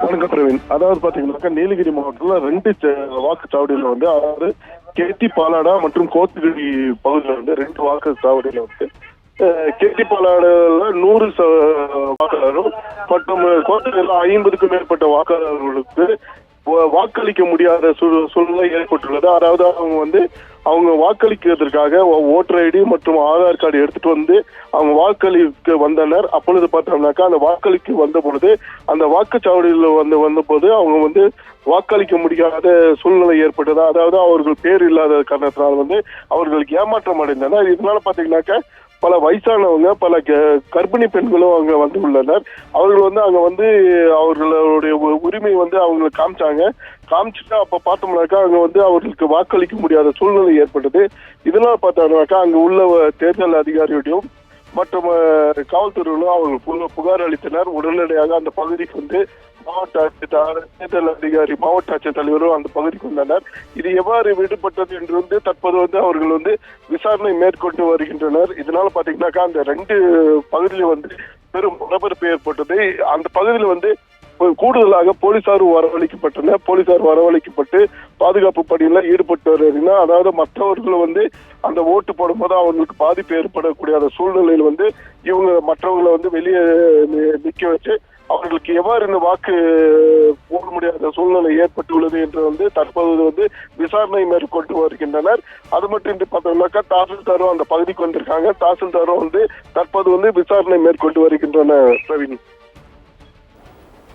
வணக்கம் பிரவீன். அதாவது பாத்தீங்கன்னாக்கா நீலகிரி மாவட்டத்துல 2 வாக்குச்சாவடியில வந்து, அதாவது கேத்தி பாலாடா மற்றும் கோத்தகிரி பகுதியில வந்து 2 வாக்குச்சாவடியில வந்து கேத்தி பாலாடுல 100 வாக்காளரும் மற்றும் கோத்தகிரில 50க்கும் மேற்பட்ட வாக்காளர்களுக்கு வாக்களிக்க முடியாத சூழ்நிலை ஏற்பட்டுள்ளது. அதாவது அவங்க வாக்களிக்கிறதுக்காக ஓட்டர் ஐடி மற்றும் ஆதார் கார்டு எடுத்துட்டு வந்து அவங்க வாக்களிக்க வந்தனர். அப்பொழுது பார்த்தோம்னாக்கா அந்த வாக்களிக்க வந்த பொழுது அந்த வாக்குச்சாவடியில் வந்த போது அவங்க வாக்களிக்க முடியாத சூழ்நிலை ஏற்பட்டது. அதாவது அவர்கள் பேர் இல்லாத காரணத்தினால் அவர்களுக்கு ஏமாற்றம் அடைந்தனர். இதனால பாத்தீங்கன்னாக்கா பல வயசானவங்க, பல கர்ப்பிணி பெண்களும் அங்க உள்ளனர். அவர்கள் அங்க அவர்களுடைய உரிமை அவங்களுக்கு காமிச்சுட்டு அப்ப பார்த்தோம்னாக்கா அங்க அவர்களுக்கு வாக்களிக்க முடியாத சூழ்நிலை ஏற்பட்டது. இதனால பார்த்தோம்னாக்கா அங்க உள்ள தேர்தல் அதிகாரியுடையும் மற்றும் காவல்துறையிலும் அவர்கள் புகார் அளித்தனர். உடனடியாக அந்த பகுதிக்கு மாவட்ட ஆட்சியர், தேர்தல் அதிகாரி, மாவட்ட ஆட்சியர் தலைவரும் அந்த பகுதிக்கு வந்தனர். இது எவ்வாறு விடுபட்டது என்று தற்போது அவர்கள் விசாரணை மேற்கொண்டு வருகின்றனர். இதனால பாத்தீங்கன்னாக்கா அந்த 2 பகுதியில பெரும் பரபரப்பு ஏற்பட்டது. அந்த பகுதியில கூடுதலாக போலீசார் வரவழைக்கப்பட்டு பாதுகாப்பு பணியில ஈடுபட்டு வருகிறாங்க. அதாவது மற்றவர்கள் அந்த ஓட்டு போடும்போது அவங்களுக்கு பாதிப்பு ஏற்படக்கூடிய அந்த சூழ்நிலையில் இவங்க மற்றவங்களை வெளியே நிக்க வச்சு அவர்களுக்கு எவ்வாறு இந்த வாக்கு போட முடியாத சூழ்நிலை ஏற்பட்டுள்ளது என்று தற்போது விசாரணை மேற்கொண்டு வருகின்றனர். அது மட்டும் இன்றி பார்த்தோம்னாக்கா தாசில்தாரும் அந்த பகுதிக்கு வந்திருக்காங்க. தாசில்தாரும் தற்போது விசாரணை மேற்கொண்டு வருகின்றனர். பிரவீன்.